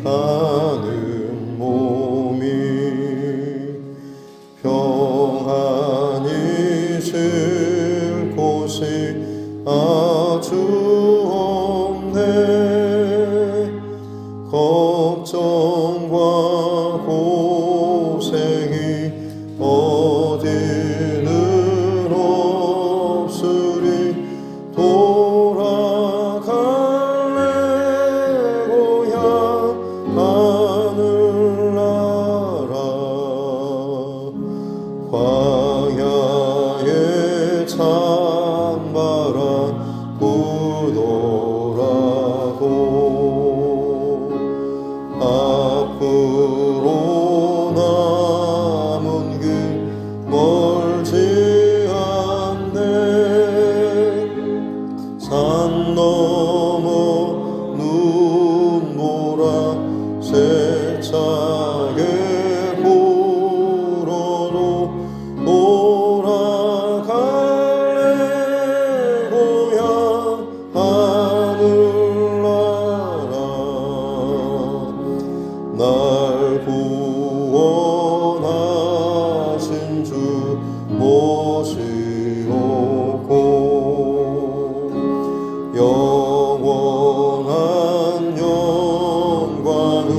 하는 몸이 평안히 쉴 곳이 아주 없네. 걱정과 고생이 어디는 없으리 돌아갈래 고향 하늘나라. 광야의 찬바람 부더라도 앞으로 남은 길 멀지 않네. 산 넘어 눈보라 세차게 불어도 돌아갈래 고향 하늘나라. 날 구원하신 주 모시옵고 영원한 영광을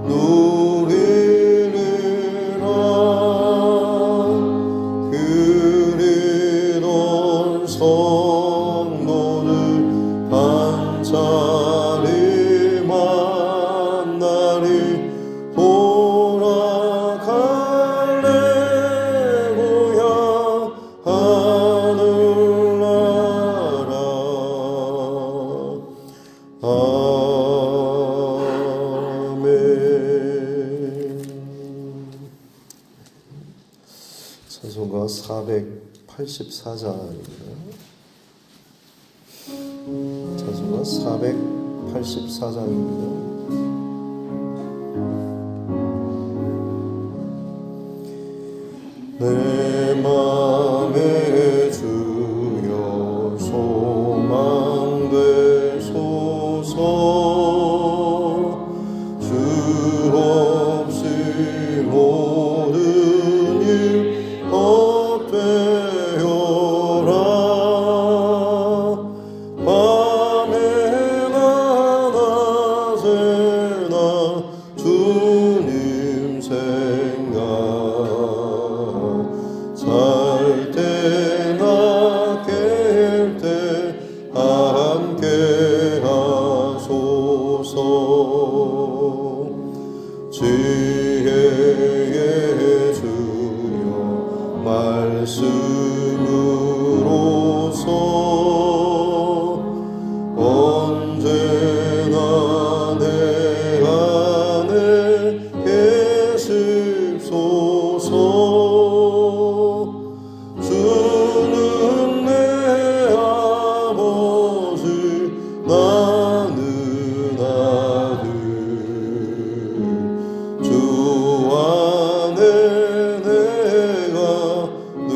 누리리라. 그리던 성도들 반짝이 만나리 돌아갈래 고향 하늘나라. 아멘. 찬송가 484장입니다. 찬송가 484장입니다. 내 맘에 주여 소망 되소서. 주 없이 모든 일 헛되어라. 밤에나 낮에나 주님 생각 잘 때나 깰 때 함께 하소서. 지혜의 주여 말씀으로서 언제나 내 안에 계십소서. 주는 내 아버지 나는 아들. 주 안에 내가 늘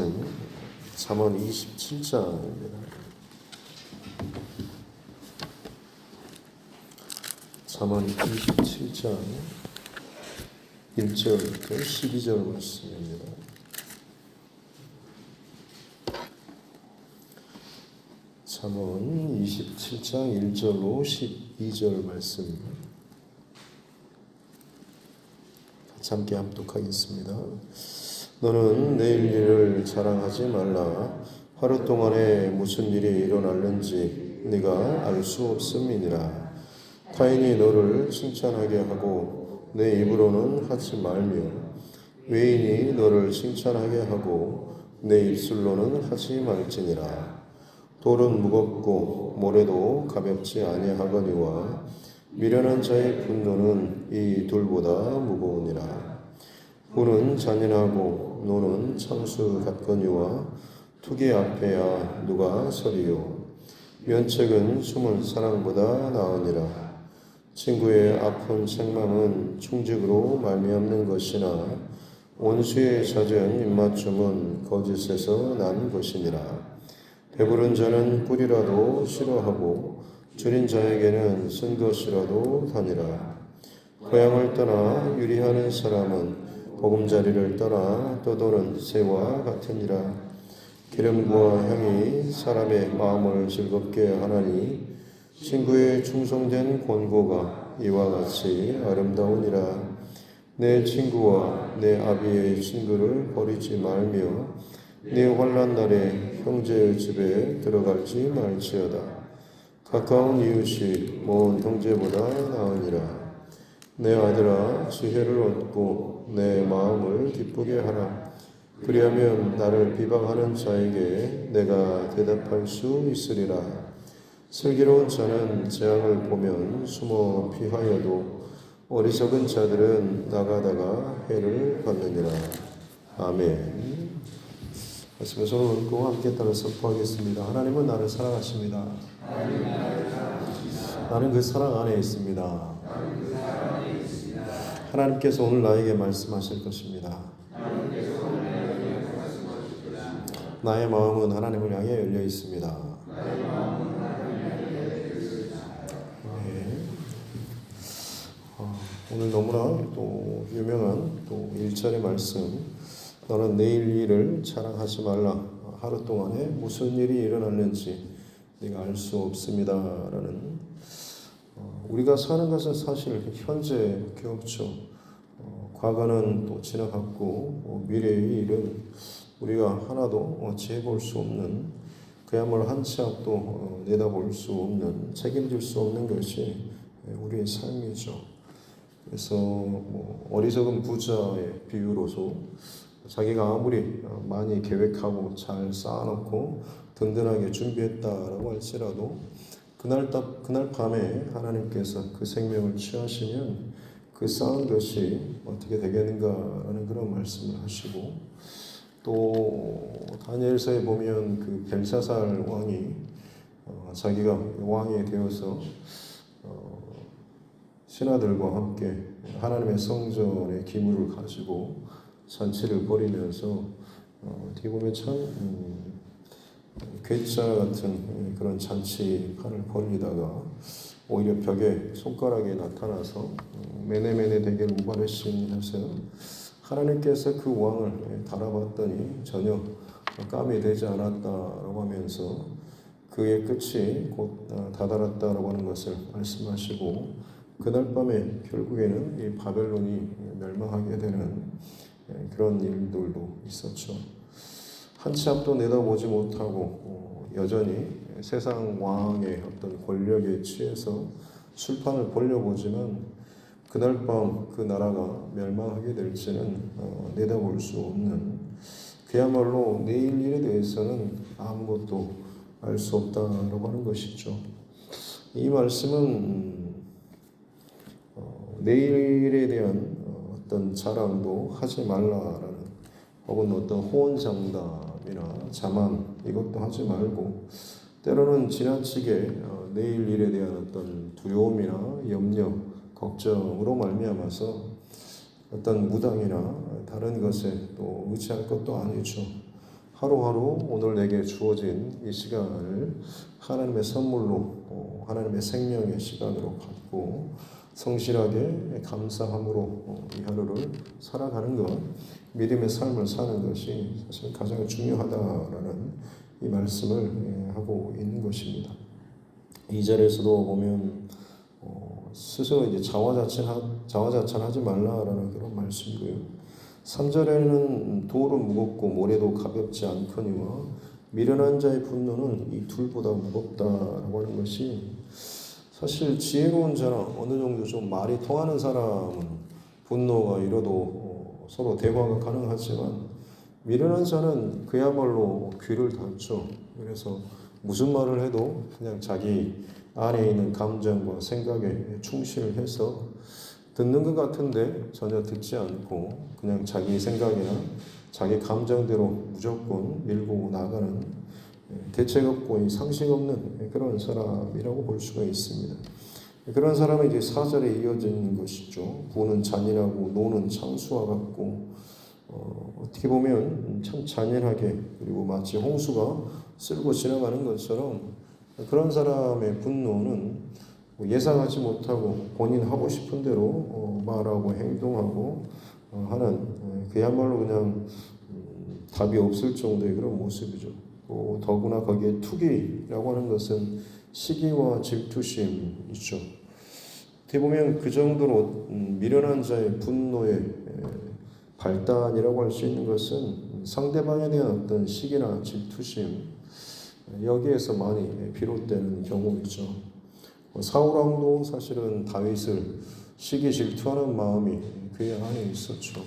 말씀 잠언 27장입니다. 잠언 27장 1절부터 12절 말씀입니다. 잠언 27장 1절로 12절 말씀 같이 함께 함독하겠습니다. 너는 내일 일을 자랑하지 말라. 하루 동안에 무슨 일이 일어날는지 네가 알 수 없음이니라. 타인이 너를 칭찬하게 하고 내 입으로는 하지 말며 외인이 너를 칭찬하게 하고 내 입술로는 하지 말지니라. 돌은 무겁고 모래도 가볍지 아니하거니와 미련한 자의 분노는 이 돌보다 무거우니라. 후는 잔인하고 노는 창수 같거니와 투기 앞에야 누가 서리요. 면책은 숨은 사랑보다 나으니라. 친구의 아픈 책망은 충직으로 말미암는 것이나 원수의 잦은 입맞춤은 거짓에서 난 것이니라. 배부른 자는 꿀이라도 싫어하고 줄인 자에게는 쓴 것이라도 다니라. 고향을 떠나 유리하는 사람은 보금자리를 떠나 떠도는 새와 같으니라. 기름과 향이 사람의 마음을 즐겁게 하나니 친구의 충성된 권고가 이와 같이 아름다우니라. 내 친구와 내 아비의 친구를 버리지 말며 네 환난 날에 형제의 집에 들어갈지 말지어다. 가까운 이웃이 먼 형제보다 나으니라. 내 아들아 지혜를 얻고 내 마음을 기쁘게 하라. 그리하면 나를 비방하는 자에게 내가 대답할 수 있으리라. 슬기로운 자는 재앙을 보면 숨어 피하여도 어리석은 자들은 나가다가 해를 받느니라. 아멘. 말씀을 손을 얹고 함께 따라 선포하겠습니다. 하나님은 나를 사랑하십니다. 나는 그 사랑 안에 있습니다. 하나님께서 오늘 나에게 말씀하실 것입니다. 나의 마음은 하나님을 향해 열려 있습니다. 네. 오늘 너무나 또 유명한 또 1절의 말씀, 너는 내일 일을 자랑하지 말라. 하루 동안에 무슨 일이 일어났는지 네가 알 수 없습니다. 라는 우리가 사는 것은 사실 현재밖에 없죠. 과거는 또 지나갔고 미래의 일은 우리가 하나도 재볼 수 없는, 그야말로 한 치 앞도 내다볼 수 없는, 책임질 수 없는 것이 우리의 삶이죠. 그래서 어리석은 부자의 비유로서 자기가 아무리 많이 계획하고 잘 쌓아놓고 든든하게 준비했다라고 할지라도 그날 밤에 하나님께서 그 생명을 취하시면 그 쌓은 것이 어떻게 되겠는가라는 그런 말씀을 하시고, 또 다니엘서에 보면 그 벨사살 왕이 자기가 왕이 되어서 신하들과 함께 하나님의 성전의 기물을 가지고 잔치를 벌이면서 어떻게 보면 참 괴짜 같은 그런 잔치판을 벌이다가 오히려 벽에 손가락이 나타나서 메네메네 대겔 우바르신 해서 하나님께서 그 왕을 달아봤더니 전혀 깜이 되지 않았다라고 하면서 그의 끝이 곧 다다랐다라고 하는 것을 말씀하시고, 그날 밤에 결국에는 이 바벨론이 멸망하게 되는 그런 일들도 있었죠. 한 치 앞도 내다보지 못하고 여전히 세상 왕의 어떤 권력에 취해서 술판을 벌려보지만 그날 밤 그 나라가 멸망하게 될지는 내다볼 수 없는, 그야말로 내일 일에 대해서는 아무것도 알 수 없다라고 하는 것이죠. 이 말씀은 내일에 대한 어떤 자랑도 하지 말라라는, 혹은 어떤 호언장담이나 자만 이것도 하지 말고, 때로는 지나치게 내일 일에 대한 어떤 두려움이나 염려, 걱정으로 말미암아서 어떤 무당이나 다른 것에 또 의지할 것도 아니죠. 하루하루 오늘 내게 주어진 이 시간을 하나님의 선물로 하나님의 생명의 시간으로 갖고 성실하게 감사함으로 이 하루를 살아가는 것, 믿음의 삶을 사는 것이 사실 가장 중요하다라는 이 말씀을 하고 있는 것입니다. 2절에서도 보면 스스로 이제 자화자찬하지 말라라는 그런 말씀이고요. 3절에는 돌은 무겁고 모래도 가볍지 않거니와 미련한 자의 분노는 이 둘보다 무겁다라고 하는 것이, 사실 지혜로운 자나 어느 정도 좀 말이 통하는 사람은 분노가 일어도 서로 대화가 가능하지만, 미련한 자는 그야말로 귀를 닫죠. 그래서 무슨 말을 해도 그냥 자기 안에 있는 감정과 생각에 충실해서 듣는 것 같은데 전혀 듣지 않고 그냥 자기 생각이나 자기 감정대로 무조건 밀고 나가는, 대책 없고 상식 없는 그런 사람이라고 볼 수가 있습니다. 그런 사람은 이제 4절에 이어지는 것이죠. 부는 잔인하고 노는 창수와 같고, 어떻게 보면 참 잔인하게, 그리고 마치 홍수가 쓸고 지나가는 것처럼 그런 사람의 분노는 예상하지 못하고 본인 하고 싶은 대로 말하고 행동하고 하는, 그야말로 그냥 답이 없을 정도의 그런 모습이죠. 더구나 거기에 투기라고 하는 것은 시기와 질투심이죠. 어떻게 보면 그 정도로 미련한 자의 분노의 발단이라고 할 수 있는 것은 상대방에 대한 어떤 시기나 질투심, 여기에서 많이 비롯되는 경우이죠. 사울 왕도 사실은 다윗을 시기 질투하는 마음이 그의 안에 있었죠.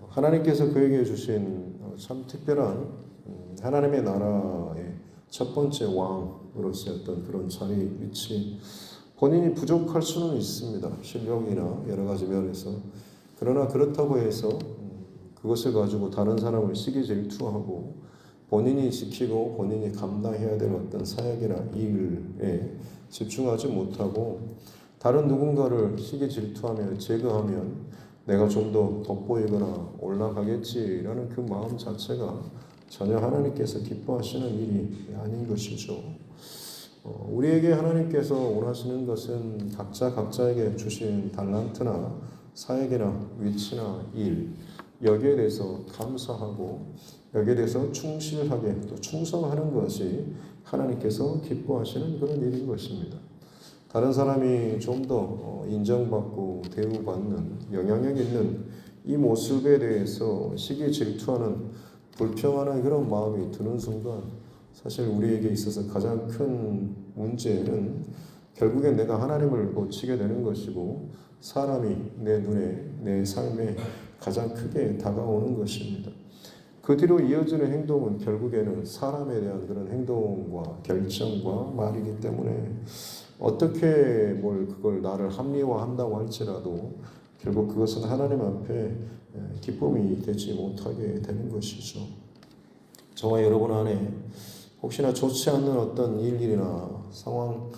하나님께서 그에게 주신 참 특별한 하나님의 나라의 첫 번째 왕으로서의 어떤 그런 자리, 위치, 본인이 부족할 수는 있습니다. 실력이나 여러 가지 면에서. 그러나 그렇다고 해서 그것을 가지고 다른 사람을 시기 질투하고 본인이 지키고 본인이 감당해야 될 어떤 사역이나 일에 집중하지 못하고 다른 누군가를 시기 질투하며 제거하면 내가 좀 더 돋보이거나 올라가겠지라는 그 마음 자체가 전혀 하나님께서 기뻐하시는 일이 아닌 것이죠. 우리에게 하나님께서 원하시는 것은 각자 각자에게 주신 달란트나 사역이나 위치나 일, 여기에 대해서 감사하고 여기에 대해서 충실하게 또 충성하는 것이 하나님께서 기뻐하시는 그런 일인 것입니다. 다른 사람이 좀 더 인정받고 대우받는 영향력 있는 이 모습에 대해서 시기 질투하는, 불평하는 그런 마음이 드는 순간 사실 우리에게 있어서 가장 큰 문제는 결국엔 내가 하나님을 놓치게 되는 것이고 사람이 내 눈에, 내 삶에 가장 크게 다가오는 것입니다. 그 뒤로 이어지는 행동은 결국에는 사람에 대한 그런 행동과 결정과 말이기 때문에 어떻게 그걸 나를 합리화한다고 할지라도 결국 그것은 하나님 앞에 기쁨이 되지 못하게 되는 것이죠. 저와 여러분 안에 혹시나 좋지 않는 어떤 일이나 상황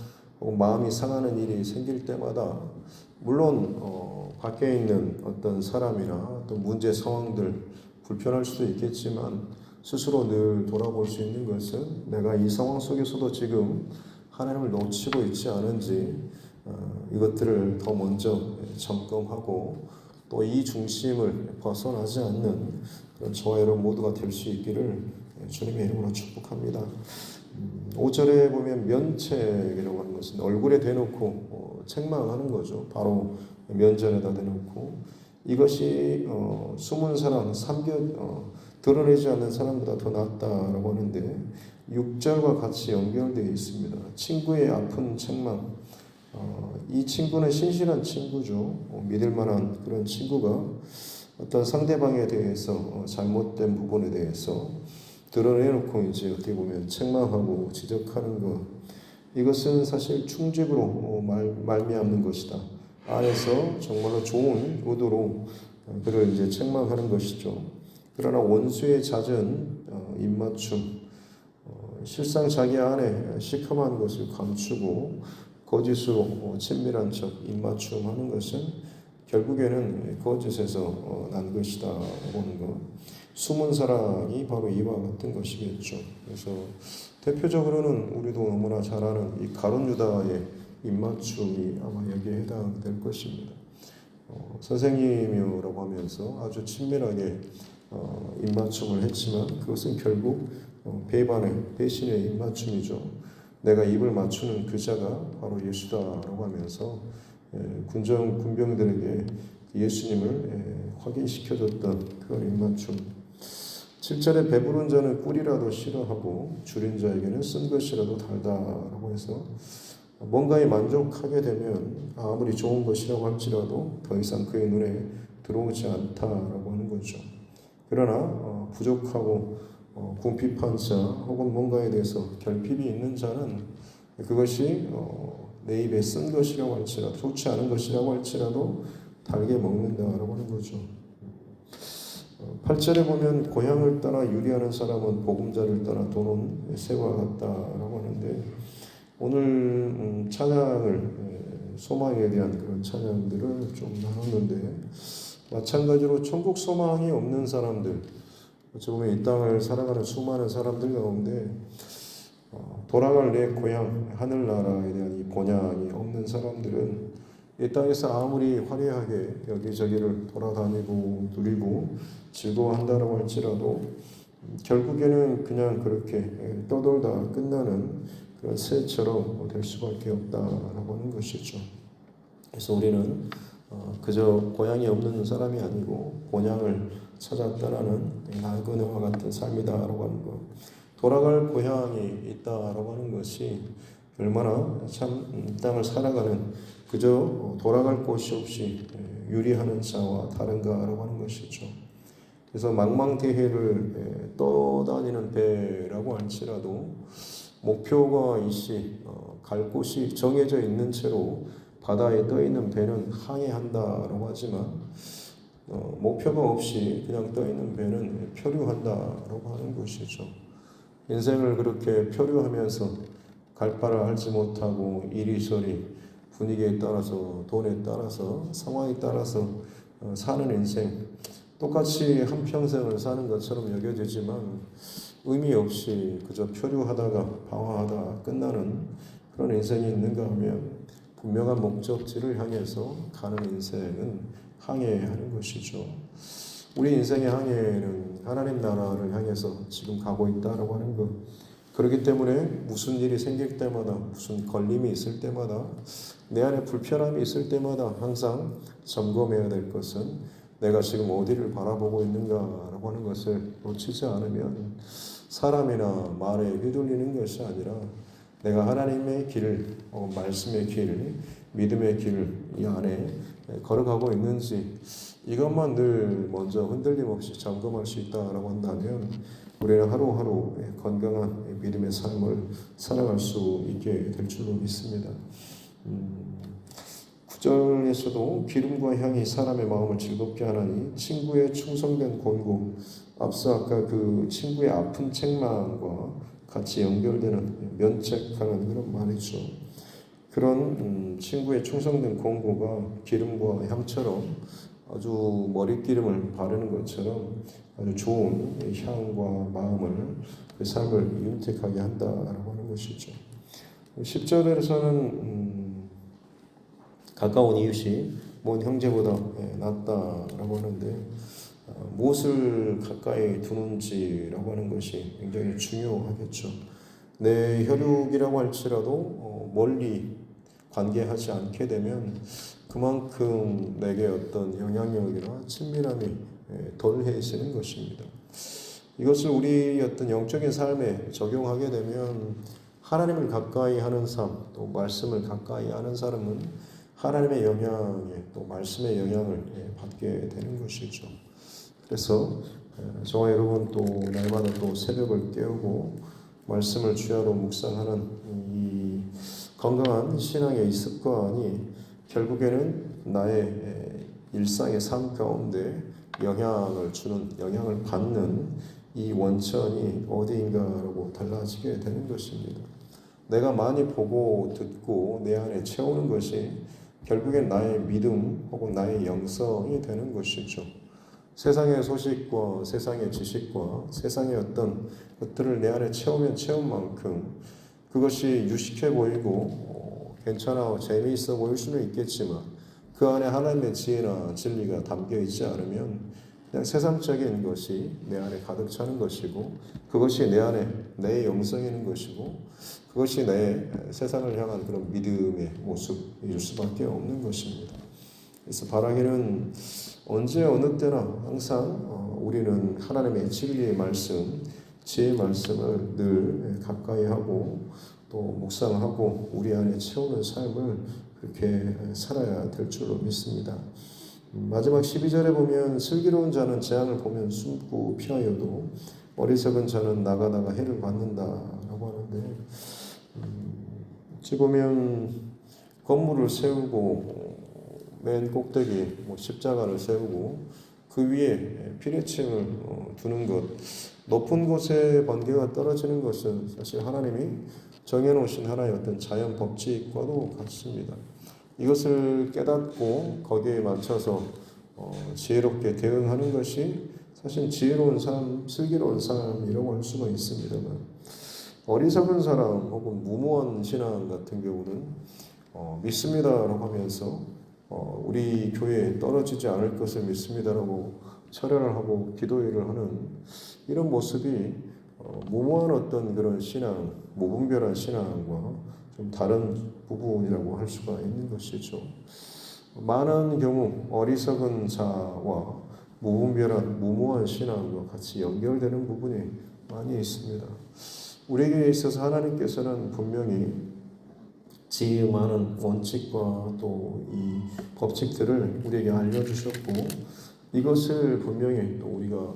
혹은 마음이 상하는 일이 생길 때마다 물론 밖에 있는 어떤 사람이나 또 문제 상황들 불편할 수도 있겠지만 스스로 늘 돌아볼 수 있는 것은 내가 이 상황 속에서도 지금 하나님을 놓치고 있지 않은지 이것들을 더 먼저 점검하고 또 이 중심을 벗어나지 않는 그런 저와 여러분 모두가 될 수 있기를 주님의 이름으로 축복합니다. 5절에 보면 면책이라고 하는 것은 얼굴에 대놓고 책망하는 거죠. 바로 면전에다 대놓고 이것이 숨은 사람, 드러내지 않는 사람보다 더 낫다라고 하는데 6절과 같이 연결되어 있습니다. 친구의 아픈 책망. 이 친구는 신실한 친구죠. 믿을 만한 그런 친구가 어떤 상대방에 대해서 잘못된 부분에 대해서 드러내놓고 이제 어떻게 보면 책망하고 지적하는 것, 이것은 사실 충직으로 말미암는 것이다. 안에서 정말로 좋은 의도로 그를 이제 책망하는 것이죠. 그러나 원수의 잦은 입맞춤, 실상 자기 안에 시커먼 것을 감추고 거짓으로 친밀한 척 입맞춤하는 것은 결국에는 거짓에서 난 것이다 보는 것. 숨은 사랑이 바로 이와 같은 것이겠죠. 그래서 대표적으로는 우리도 너무나 잘 아는 이 가룟 유다의 입맞춤이 아마 여기에 해당될 것입니다. 선생님이라고 하면서 아주 친밀하게 입맞춤을 했지만 그것은 결국 배신의 입맞춤이죠. 내가 입을 맞추는 그 자가 바로 예수다라고 하면서 군병들에게 예수님을 확인시켜줬던 그런 입맞춤. 7절에 배부른 자는 꿀이라도 싫어하고 줄인 자에게는 쓴 것이라도 달다라고 해서 뭔가에 만족하게 되면 아무리 좋은 것이라고 할지라도 더 이상 그의 눈에 들어오지 않다라고 하는 거죠. 그러나 부족하고 궁핍한 자 혹은 뭔가에 대해서 결핍이 있는 자는 그것이 내 입에 쓴 것이라고 할지라도 좋지 않은 것이라고 할지라도 달게 먹는다라고 하는 거죠. 8절에 보면 고향을 떠나 유리하는 사람은 보금자리를 떠나 도는 새와 같다라고 하는데 오늘 찬양을 소망에 대한 그런 찬양들을 좀 나눴는데 마찬가지로 천국 소망이 없는 사람들 어찌 보면 이 땅을 살아가는 수많은 사람들 가운데 돌아갈 내 고향 하늘나라에 대한 이 본향이 없는 사람들은 이 땅에서 아무리 화려하게 여기저기를 돌아다니고 누리고 즐거워한다고 할지라도 결국에는 그냥 그렇게 떠돌다 끝나는 그런 새처럼 될 수밖에 없다라고 하는 것이죠. 그래서 우리는 그저 고향이 없는 사람이 아니고 본향을 찾아 떠나는 낡은 해와 같은 삶이다라고 하는 것. 돌아갈 고향이 있다라고 하는 것이 얼마나 참 이 땅을 살아가는 그저 돌아갈 곳이 없이 유리하는 자와 다른가라고 하는 것이죠. 그래서 망망대해를 떠다니는 배라고 할지라도 목표가 있이 갈 곳이 정해져 있는 채로 바다에 떠 있는 배는 항해한다라고 하지만 목표가 없이 그냥 떠 있는 배는 표류한다라고 하는 것이죠. 인생을 그렇게 표류하면서 갈 바를 알지 못하고 이리저리 분위기에 따라서 돈에 따라서 상황에 따라서 사는 인생 똑같이 한평생을 사는 것처럼 여겨지지만 의미 없이 그저 표류하다가 방황하다가 끝나는 그런 인생이 있는가 하면 분명한 목적지를 향해서 가는 인생은 항해하는 것이죠. 우리 인생의 항해는 하나님 나라를 향해서 지금 가고 있다라고 하는 것. 그렇기 때문에 무슨 일이 생길 때마다 무슨 걸림이 있을 때마다 내 안에 불편함이 있을 때마다 항상 점검해야 될 것은 내가 지금 어디를 바라보고 있는가라고 하는 것을 놓치지 않으면 사람이나 말에 휘둘리는 것이 아니라 내가 하나님의 길을, 말씀의 길, 믿음의 길을 이 안에 걸어가고 있는지 이것만 늘 먼저 흔들림 없이 점검할 수 있다라고 한다면 우리는 하루하루 건강한 믿음의 삶을 살아갈 수 있게 될 줄로 믿습니다. 9절에서도 기름과 향이 사람의 마음을 즐겁게 하나니 친구의 충성된 권고 앞서 아까 그 친구의 아픈 책망과 같이 연결되는 면책하는 그런 말이죠. 그런 친구의 충성된 권고가 기름과 향처럼 아주 머릿기름을 바르는 것처럼 아주 좋은 향과 마음을 그 삶을 윤택하게 한다라고 하는 것이죠. 10절에서는 가까운 이웃이 먼 형제보다 낫다라고 하는데 무엇을 가까이 두는지라고 하는 것이 굉장히 중요하겠죠. 내 혈육이라고 할지라도 멀리 관계하지 않게 되면 그만큼 내게 어떤 영향력이나 친밀함이 덜해지는 것입니다. 이것을 우리 어떤 영적인 삶에 적용하게 되면 하나님을 가까이 하는 삶, 또 말씀을 가까이 하는 사람은 하나님의 영향에 또 말씀의 영향을 받게 되는 것이죠. 그래서 저와 여러분 또 날마다 또 새벽을 깨우고 말씀을 주야로 묵상하는 이 건강한 신앙의 이 습관이 결국에는 나의 일상의 삶 가운데 영향을 주는, 영향을 받는 이 원천이 어디인가라고 달라지게 되는 것입니다. 내가 많이 보고 듣고 내 안에 채우는 것이 결국엔 나의 믿음 혹은 나의 영성이 되는 것이죠. 세상의 소식과 세상의 지식과 세상의 어떤 것들을 내 안에 채우면 채운 만큼 그것이 유식해 보이고 괜찮아 재미있어 보일 수는 있겠지만 그 안에 하나님의 지혜나 진리가 담겨 있지 않으면 그냥 세상적인 것이 내 안에 가득 차는 것이고 그것이 내 안에 내 영성이는 것이고 그것이 내 세상을 향한 그런 믿음의 모습일 수밖에 없는 것입니다. 그래서 바라기는 언제 어느 때나 항상 우리는 하나님의 진리의 말씀, 지혜의 말씀을 늘 가까이 하고 또 묵상하고 우리 안에 채우는 삶을 그렇게 살아야 될 줄로 믿습니다. 마지막 12절에 보면 슬기로운 자는 재앙을 보면 숨고 피하여도 어리석은 자는 나가다가 해를 받는다라고 하는데 어찌 보면 건물을 세우고 맨 꼭대기 십자가를 세우고 그 위에 피레침을 두는 것 높은 곳에 번개가 떨어지는 것은 사실 하나님이 정해놓으신 하나의 어떤 자연 법칙과도 같습니다. 이것을 깨닫고 거기에 맞춰서 지혜롭게 대응하는 것이 사실 지혜로운 삶, 슬기로운 삶이라고 할 수가 있습니다만 어리석은 사람 혹은 무모한 신앙 같은 경우는 믿습니다라고 하면서 우리 교회에 떨어지지 않을 것을 믿습니다라고 철회를 하고 기도회를 하는 이런 모습이 무모한 어떤 그런 신앙, 무분별한 신앙과 좀 다른 부분이라고 할 수가 있는 것이죠. 많은 경우 어리석은 자와 무분별한 무모한 신앙과 같이 연결되는 부분이 많이 있습니다. 우리에게 있어서 하나님께서는 분명히 지혜 많은 원칙과 또 이 법칙들을 우리에게 알려주셨고 이것을 분명히 또 우리가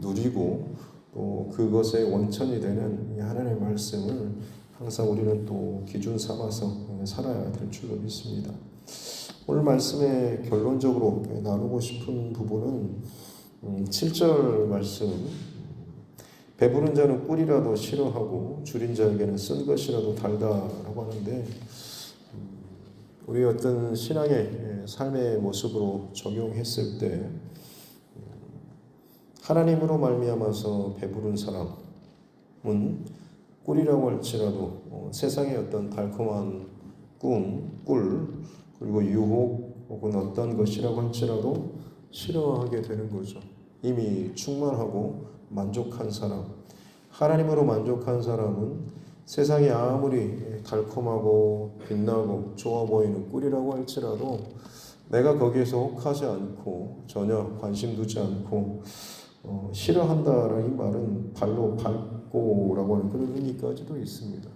누리고 또 그것의 원천이 되는 이 하나님의 말씀을 항상 우리는 또 기준 삼아서 살아야 될 줄로 믿습니다. 오늘 말씀의 결론적으로 나누고 싶은 부분은 7절 말씀 배부른 자는 꿀이라도 싫어하고 줄인 자에게는 쓴 것이라도 달다라고 하는데 우리 어떤 신앙의 삶의 모습으로 적용했을 때 하나님으로 말미암아서 배부른 사람은 꿀이라고 할지라도 세상의 어떤 달콤한 꿀 그리고 유혹 혹은 어떤 것이라고 할지라도 싫어하게 되는 거죠. 이미 충만하고 만족한 사람, 하나님으로 만족한 사람은 세상이 아무리 달콤하고 빛나고 좋아 보이는 꿀이라고 할지라도 내가 거기에서 혹하지 않고 전혀 관심 두지 않고 싫어한다라는 이 말은 발로 밟고라고 하는 그런 의미까지도 있습니다.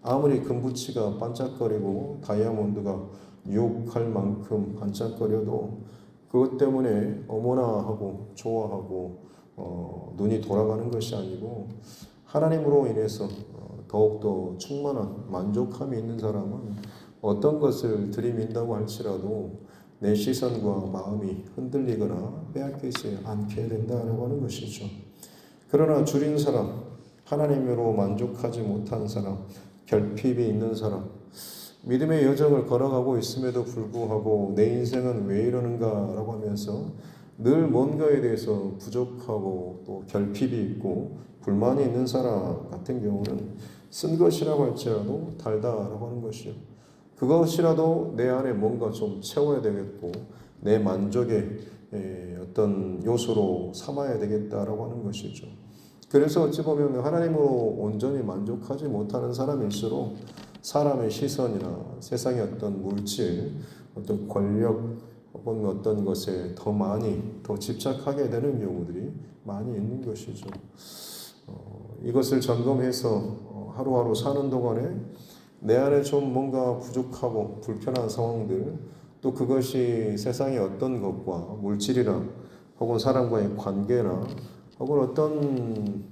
아무리 금붙이가 반짝거리고 다이아몬드가 유혹할 만큼 반짝거려도 그것 때문에 어머나 하고 좋아하고 눈이 돌아가는 것이 아니고 하나님으로 인해서 더욱더 충만한 만족함이 있는 사람은 어떤 것을 들이민다고 할지라도 내 시선과 마음이 흔들리거나 빼앗기지 않게 된다고 하는 것이죠. 그러나 줄인 사람, 하나님으로 만족하지 못한 사람, 결핍이 있는 사람, 믿음의 여정을 걸어가고 있음에도 불구하고 내 인생은 왜 이러는가라고 하면서 늘 뭔가에 대해서 부족하고 또 결핍이 있고 불만이 있는 사람 같은 경우는 쓴 것이라고 할지라도 달다라고 하는 것이요. 그것이라도 내 안에 뭔가 좀 채워야 되겠고 내 만족의 어떤 요소로 삼아야 되겠다라고 하는 것이죠. 그래서 어찌 보면 하나님으로 온전히 만족하지 못하는 사람일수록 사람의 시선이나 세상의 어떤 물질, 어떤 권력 혹은 어떤 것에 더 많이 더 집착하게 되는 경우들이 많이 있는 것이죠. 이것을 점검해서 하루하루 사는 동안에 내 안에 좀 뭔가 부족하고 불편한 상황들 또 그것이 세상의 어떤 것과 물질이나 혹은 사람과의 관계나 혹은 어떤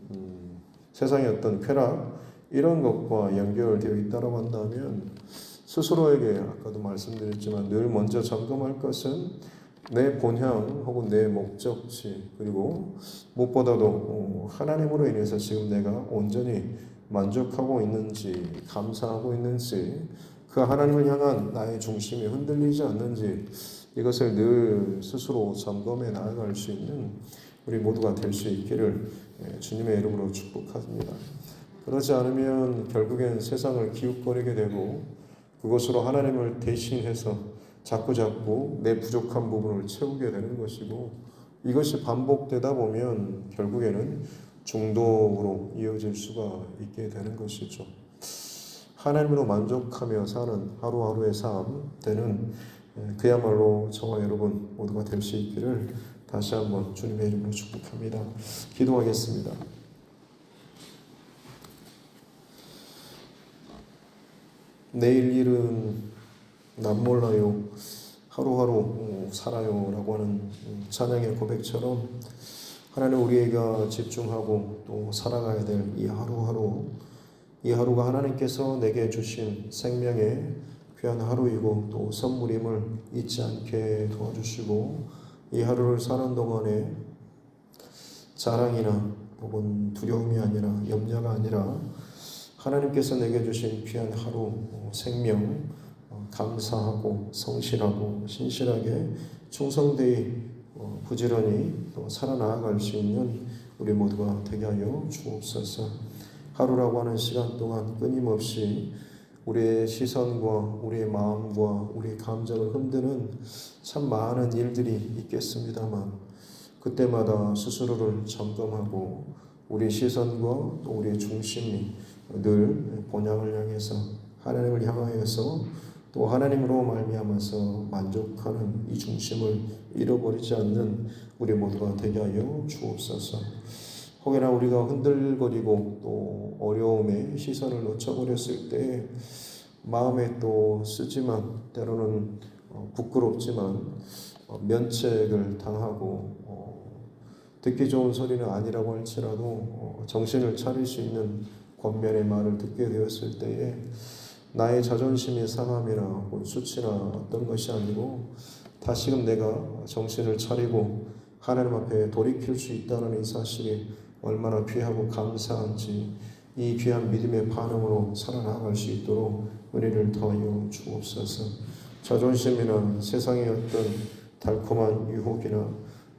세상의 어떤 쾌락 이런 것과 연결되어 있다고 한다면 스스로에게 아까도 말씀드렸지만 늘 먼저 점검할 것은 내 본향 혹은 내 목적지 그리고 무엇보다도 하나님으로 인해서 지금 내가 온전히 만족하고 있는지 감사하고 있는지 그 하나님을 향한 나의 중심이 흔들리지 않는지 이것을 늘 스스로 점검해 나아갈 수 있는 우리 모두가 될 수 있기를 주님의 이름으로 축복합니다. 그러지 않으면 결국엔 세상을 기웃거리게 되고 그것으로 하나님을 대신해서 자꾸자꾸 내 부족한 부분을 채우게 되는 것이고, 이것이 반복되다 보면 결국에는 중독으로 이어질 수가 있게 되는 것이죠. 하나님으로 만족하며 사는 하루하루의 삶 되는 그야말로 저와 여러분 모두가 될 수 있기를 다시 한번 주님의 이름으로 축복합니다. 기도하겠습니다. 내일 일은 난 몰라요, 하루하루 살아요 라고 하는 찬양의 고백처럼 하나님, 우리가 집중하고 또 살아가야 될 이 하루하루, 이 하루가 하나님께서 내게 주신 생명의 귀한 하루이고 또 선물임을 잊지 않게 도와주시고, 이 하루를 사는 동안에 자랑이나 혹은 두려움이 아니라 염려가 아니라 하나님께서 내게 주신 귀한 하루 생명 감사하고 성실하고 신실하게 충성되이 부지런히 또 살아나갈 수 있는 우리 모두가 되게 하여 주옵소서. 하루라고 하는 시간 동안 끊임없이 우리의 시선과 우리의 마음과 우리의 감정을 흔드는 참 많은 일들이 있겠습니다만, 그때마다 스스로를 점검하고 우리 시선과 또 우리의 중심이 늘 본향을 향해서 하나님을 향하여서 또 하나님으로 말미암아서 만족하는 이 중심을 잃어버리지 않는 우리 모두가 되게 하여 주옵소서. 혹여나 우리가 흔들거리고 또 어려움에 시선을 놓쳐버렸을 때 마음에 또 쓰지만 때로는 부끄럽지만 면책을 당하고 듣기 좋은 소리는 아니라고 할지라도 정신을 차릴 수 있는 권면의 말을 듣게 되었을 때에 나의 자존심이 상함이나 수치나 어떤 것이 아니고 다시금 내가 정신을 차리고 하나님 앞에 돌이킬 수 있다는 이 사실이 얼마나 귀하고 감사한지, 이 귀한 믿음의 반응으로 살아나갈 수 있도록 은혜를 더하여 주옵소서. 자존심이나 세상의 어떤 달콤한 유혹이나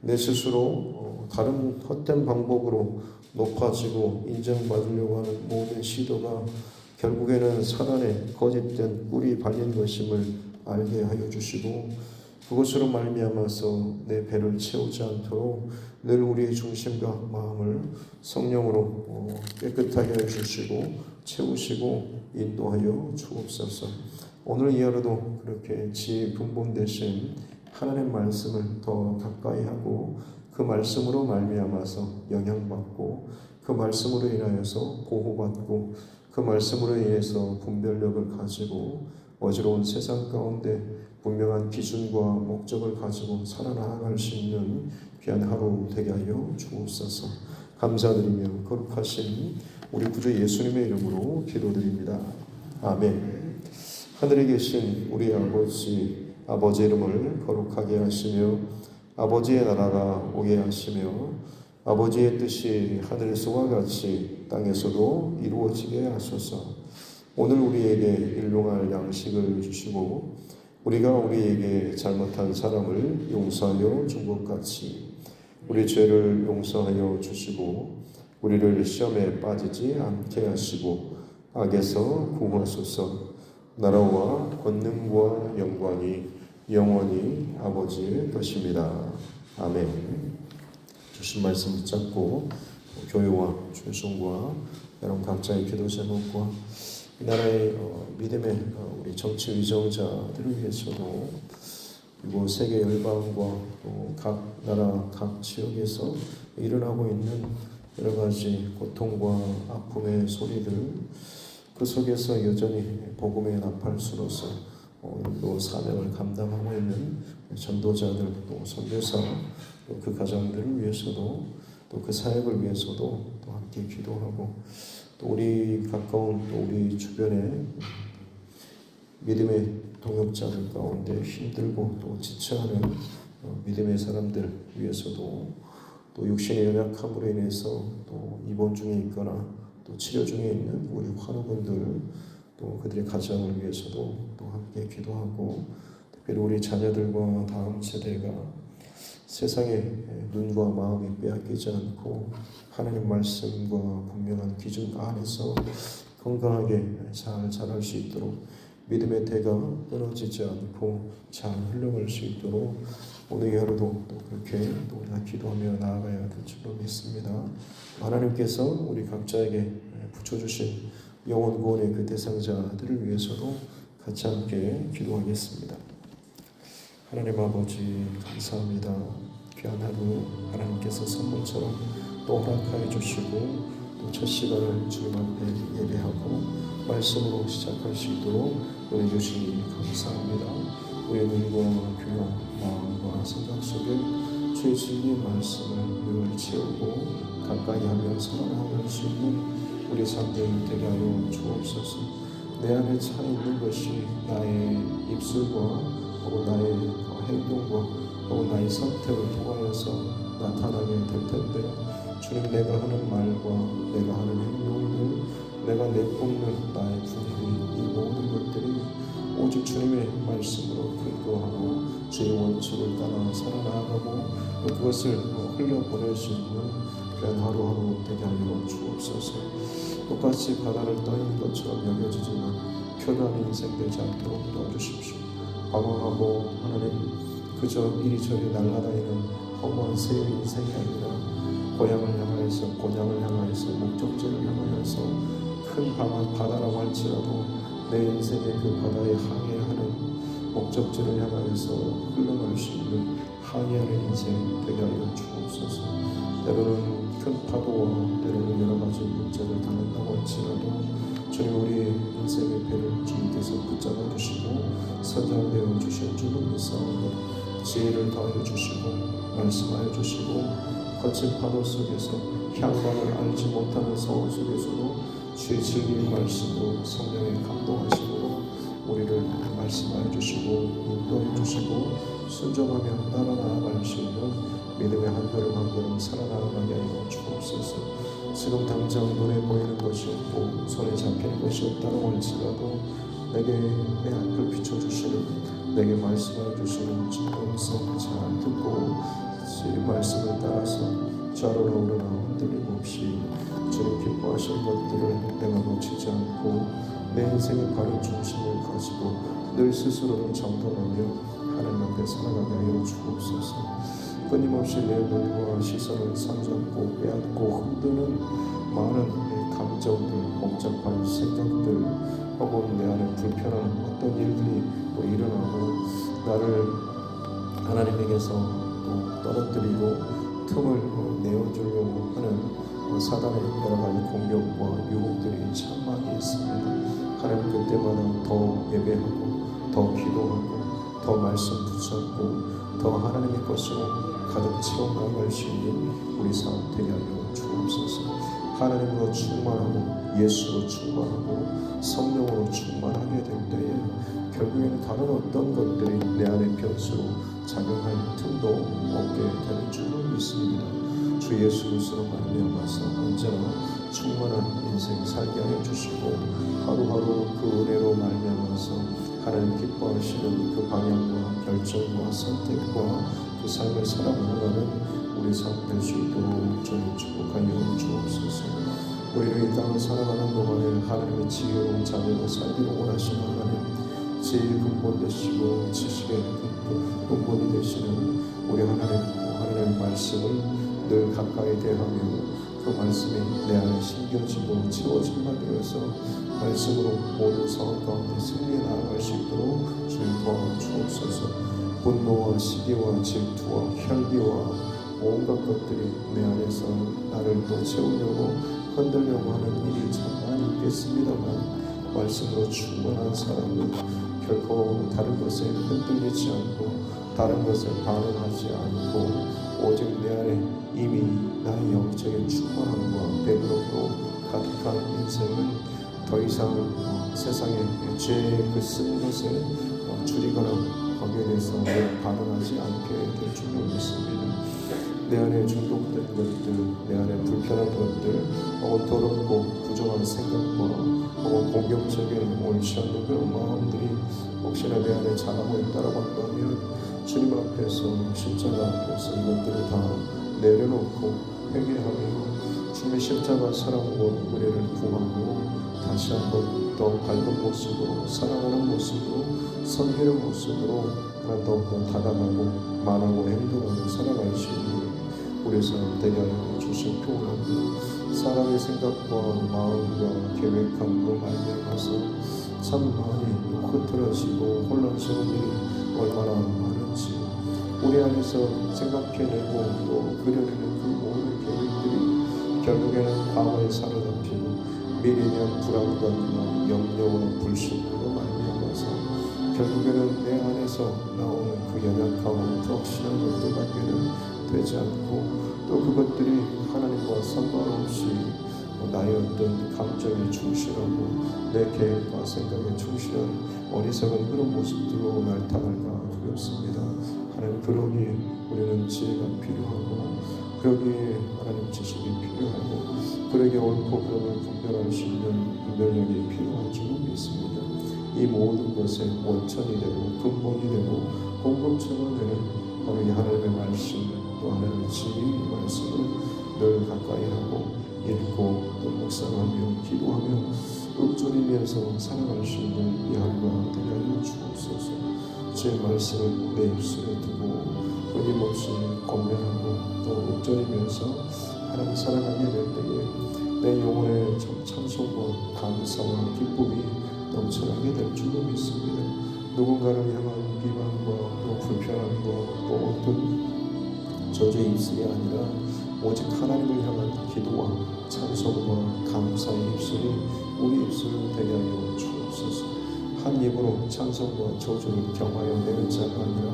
내 스스로 다른 헛된 방법으로 높아지고 인정받으려고 하는 모든 시도가 결국에는 사단의 거짓된 꿀이 발린 것임을 알게 하여 주시고, 그것으로 말미암아서 내 배를 채우지 않도록 늘 우리의 중심과 마음을 성령으로 깨끗하게 해주시고 채우시고 인도하여 주옵소서. 오늘 이 하루도 그렇게 지혜 근본 되신 하나님 말씀을 더 가까이 하고 그 말씀으로 말미암아서 영향받고 그 말씀으로 인하여서 보호받고 그 말씀으로 인해서 분별력을 가지고 어지러운 세상 가운데 분명한 기준과 목적을 가지고 살아나갈 수 있는 귀한 하루 되게 하여 주옵소서. 감사드리며 거룩하신 우리 구주 예수님의 이름으로 기도드립니다. 아멘. 하늘에 계신 우리 아버지 이름을 거룩하게 하시며 아버지의 나라가 오게 하시며 아버지의 뜻이 하늘에서와 같이 땅에서도 이루어지게 하소서. 오늘 우리에게 일용할 양식을 주시고 우리가 우리에게 잘못한 사람을 용서하여 준 것 같이 우리 죄를 용서하여 주시고 우리를 시험에 빠지지 않게 하시고 악에서 구하소서. 나라와 권능과 영광이 영원히 아버지의 것입니다. 아멘. 주신 말씀 붙잡고 교회와 충성과 여러분 각자의 기도 제목과 이 나라의 믿음의 우리 정치 위정자들을 위해서도 그리고 세계 열방과 또 각 나라 각 지역에서 일어나고 있는 여러 가지 고통과 아픔의 소리들, 그 속에서 여전히 복음의 나팔수로서 또 사명을 감당하고 있는 전도자들, 또 선교사, 또 그 가정들을 위해서도 또 그 사역을 위해서도 또 함께 기도하고 또 우리 가까운 또 우리 주변에 믿음의 동역자들 가운데 힘들고 또 지쳐하는 믿음의 사람들 위해서도 또 육신의 연약함으로 인해서 또 입원 중에 있거나 또 치료 중에 있는 우리 환우분들 또 그들의 가정을 위해서도 또 함께 기도하고, 특별히 우리 자녀들과 다음 세대가 세상의 눈과 마음이 빼앗기지 않고 하나님 말씀과 분명한 기준 안에서 건강하게 잘 자랄 수 있도록, 믿음의 대가 끊어지지 않고 잘 흘러갈 수 있도록 오늘 하루도 또 그렇게 또 우리가 기도하며 나아가야 될 줄로 믿습니다. 하나님께서 우리 각자에게 붙여주신 영혼 구원의 그 대상자들을 위해서도 같이 함께 기도하겠습니다. 하나님 아버지, 감사합니다. 귀한 하루 하나님께서 선물처럼 또 허락하여 주시고, 또 첫 시간을 주님 앞에 예배하고 말씀으로 시작할 수 있도록 은혜 주시니 감사합니다. 우리의 눈과 귀와 마음과 생각 속에 주의 진리의 말씀을 늘 채우고 가까이 하며 살아나갈 수 있는 우리 삶들 되게 하여 주옵소서. 내 안에 차 있는 것이 나의 입술과 혹은 나의 행동과 혹은 나의 선택을 통하여서 나타나게 될 텐데, 주님, 내가 하는 말과 내가 하는 행동들, 내가 내뿜는 나의 분위기, 이 모든 것들이 오직 주님의 말씀으로 근거하고 주의 원칙을 따라 살아나가고 또 그것을 흘려보낼 수 있는 그런 하루하루 되게 하여 주옵소서. 똑같이 바다를 떠있는 것처럼 여겨지지만 표현하는 인생 되지 않도록 도와주십시오. 방황하고 하나님 그저 이리저리 날아다니는 허무한 새 인생이 아니라 고향을 향하여서, 곤양을 향하여서, 목적지를 향하여서 큰 바다라고 할지라도 내 인생의 그 바다에 항해하는 목적지를 향하여서 흘러갈 수 있는 항해하는 인생 되게 하여 주옵소서. 때로는 큰 파도와 때로는 여러 가지 문제를 당한다고 할지라도 주님, 우리 인생의 배를 주님께서 붙잡아 주시고 선장되어 주실 줄로 믿사오니 지혜를 더하여 주시고 말씀하여 주시고, 거친 파도 속에서 향방을 알지 못하는 상황 속에서도 주의 진리의 말씀으로 성령의 감동하심으로 우리를 말씀하여 주시고 인도해 주시고 순종하며 따라 나아갈 수 있는 믿음의 한 걸음 한 걸음 살아나가게 하여 주옵소서. 지금 당장 눈에 보이는 것이 없고 손에 잡히는 것이 없다고 할지라도 내게 내 앞을 비춰주시는, 내게 말씀하여 주시는 주의 음성 잘 듣고 주의 말씀을 따라서 좌로나 우로나 흔들림 없이 주님 기뻐하시는 것들을 내가 놓치지 않고 내 인생의 바른 중심을 가지고 늘 스스로를 점검하며 하나님 앞에 살아가게 하여 주옵소서. 끊임없이 내 눈과 시선을 사로잡고 빼앗고 흔드는 많은 감정들, 복잡한 생각들 혹은 내 안에 불편한 어떤 일들이 또 일어나고 나를 하나님에게서 또 떨어뜨리고 틈을 내어주려고 하는 사단의 여러 가지 공격과 유혹들이 참 많이 있습니다. 하나님, 그때마다 더 예배하고 더 기도하고 더 말씀 붙잡고 더 하나님의 것으로 가득 채워 나갈 수 있는 우리 삶 되게 하여 주옵소서. 하나님으로 충만하고 예수로 충만하고 성령으로 충만하게 될 때에 결국에는 다른 어떤 것들이 내 안의 변수로 작용할 틈도 없게 되는 줄로 믿습니다. 주 예수 그리스도로 말미암아서 언제나 충만한 인생 살게 하여 주시고 하루하루 그 은혜로 말미암아서 하나님 기뻐하시는 그 방향과 결정과 선택과 그 삶을 살아가는 우리 삶 될 수 있도록 주님 축복하여 주옵소서. 우리를 이 땅을 살아가는 동안에 하나님의 지혜로운 자녀로 살기를 원하시는 하나님, 지혜의 근본 되시고 지식의 근본이 되시는 우리 하나님의 말씀을 늘 가까이 대하며 그 말씀이 내 안에 심겨지고 채워진 바 되어서 말씀으로 모든 상황 가운데 승리해 나아갈 수 있도록 주님 도와주옵소서. 분노와 시기와 질투와 혈기와 온갖 것들이 내 안에서 나를 또 채우려고 흔들려고 하는 일이 참 많이 있겠습니다만, 말씀으로 충만한 사람은 결코 다른 것에 흔들리지 않고 다른 것에 반응하지 않고 오직 내 안에 이미 나의 영적인 충만함과 배부름으로 가득한 인생은 더 이상 세상의 죄의 그 쓴 것에 줄이거나 거기에 대해서 반응하지 않게 될 줄로 믿습니다. 내 안에 중독된 것들, 내 안에 불편한 것들, 혹은 더럽고 부정한 생각과 혹은 공격적인 옳지 않는 그런 마음들이 혹시나 내 안에 자라고 있다고 한다면 주님 앞에서 십자가 앞에서 이것들을 다 내려놓고 회개하며 주님의 십자가 사랑으로 우리를 구하고 다시 한번 더 밝은 모습으로 사랑하는 모습으로 섬기는 모습으로 더욱더 다가가고 말하고 행동하며 살아갈 수 있는 우리 사람 되게 하여 주신 표현합니다. 사람의 생각과 마음과 계획함으로 말미암아서 참 많이 흐트러지고 혼란스러운 일이 얼마나 많은지 우리 안에서 생각해내고 또 그려내는 그 모든 계획들이 결국에는 과거에 사로잡히고 미래에 대한 불안감과 염려와 불신으로 말미암아서 결국에는 내 안에서 나오는 그 연약하고 불확실한 것들밖에는 되지 않고 또 그것들이 하나님과 상관없이 나의 어떤 감정에 충실하고 내 계획과 생각에 충실한 어리석은 그런 모습들로 날 당할까 두렵습니다. 하나님 그러기에 우리는 지혜가 필요하고 그러기에 하나님 지식이 필요하고 그러기에 옳고 그름을 분별할 수 있는 능력이 필요한 줄 믿습니다. 이 모든 것의 원천이 되고 근본이 되고 공급처가 되는 바로 이 하나님의 말씀 또 하나님의 진리의 말씀을 늘 가까이 하고 읽고 또 묵상하며 기도하며 읊조리면서 살아갈 수 있는 이 하루가 되게 하여 주옵소서. 주의 말씀을 내 입술에 두고 끊임없이 권면하고 또 읊조리면서 하나님 살아가게 될 때에 내 영혼의 찬송과 감사와 기쁨이 넘쳐나게 될 줄로 믿습니다. 누군가를 향한 비방과 또 불편함과 또 어떤 저주의 입술이 아니라 오직 하나님을 향한 기도와 찬송과 감사의 입술이 우리 입술을 되게 하여 주옵소서. 한 입으로 찬송과 저주를 경하여 내는 자가 아니라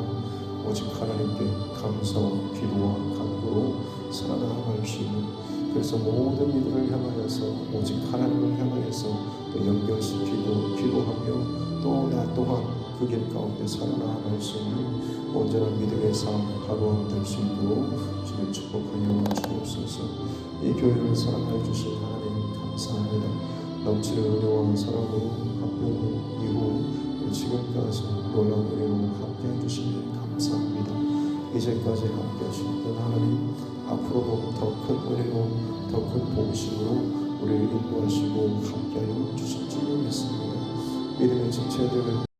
오직 하나님께 감사와 기도와 간구로 살아나갈 수 있는 그래서 모든 이들을 향하여서 오직 하나님을 향하여서 또 연결시키고 기도하며 또 나 또한 그 길 가운데 살아나갈 수 있는 온전한 믿음의 삶 하루하루 될 수 있도록 주님 축복하여 주옵소서. 이 교회를 사랑하여 주신 하나님 감사합니다. 넘치는 은혜와 사랑으로 합병 이후 또 지금까지 놀라운 은혜로 함께해 주시니 감사합니다. 이제까지 함께해 주셨던 하나님 앞으로도 더 큰 은혜로 더 큰 복심으로 우리를 인도하시고 함께하여 주실 줄 믿습니다. 믿음의 지체들을